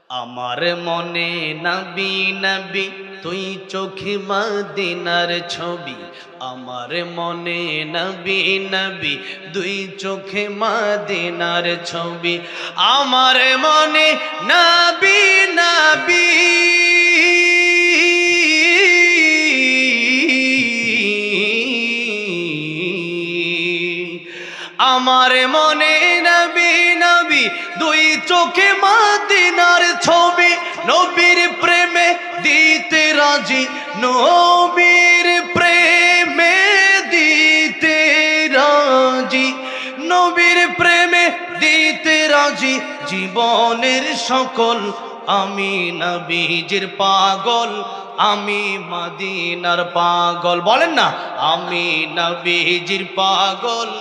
আমার মনে নবী নবী তুই চোখে মদিনার ছবি। আমার মনে নবী নবী দুই চোখে মদিনার ছবি। আমার মনে নবী নবী আমার মনে নবী নবী দুই চোখে মদিনার ছবি। নবীর প্রেমে দিতে রাজি, নবীর প্রেমে দিতে রাজি, নবীর প্রেমে দিতে রাজি জীবনের সকল। আমি নবীজির পাগল, আমি মদিনার পাগল। বলেন না, আমি নবীজির পাগল।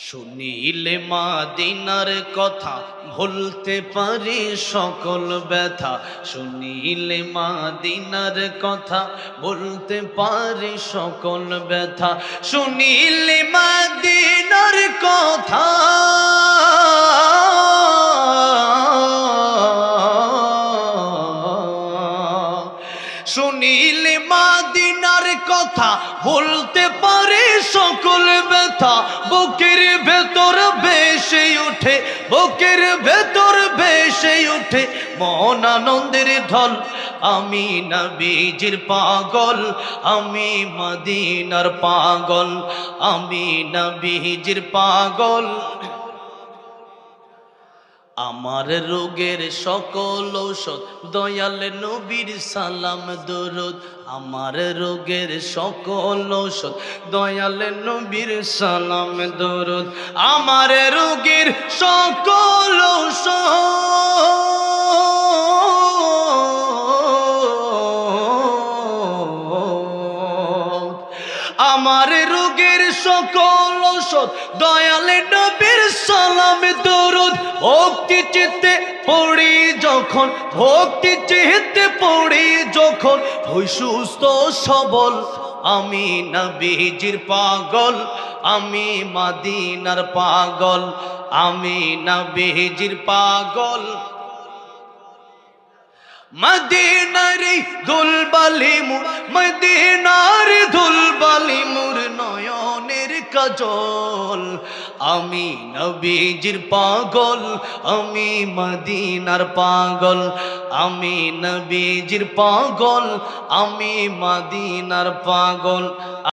শুনিলে মদিনার কথা ভুলতে পারি সকল ব্যথা। শুনিলে মদিনার কথা বলতে পারি সকল ব্যথা। শুনিলে মদিনার কথা শুনিলে মদিনার কথা বলতে পারে সকল ব্যথা। বুকের ভেতর ভেসে ওঠে, বুকের ভেতর ভেসে ওঠে মন আনন্দের ঢল। আমি নবীজির পাগল, আমি মদিনার পাগল, আমি নবীজির পাগল। আমার রোগের সকল ঔষধ দয়াল নবীর সালাম দরুদ। আমার রোগের সকল ঔষধ দয়াল নবীর সালাম দরুদ। আমার রোগের সকল ঔষধ, আমার রোগের সকল ঔষধ দয়াল নবীর সালাম দরুদ। ভক্তি চিত্তে পড়ি যখন, ভক্তি চিত্তে পড়ি যখন হই সুস্থ সবল। আমি নবীজির পাগল, আমি মদিনার পাগল, আমি নবীজির পাগল। মদিনার দুলবালি মুর, মদিনার দুলবালি মুর নয়নের কাজল। আমি নবীজির পাগল, আমি মদিনার পাগল, আমি নবীজির পাগল, আমি মদিনার পাগল।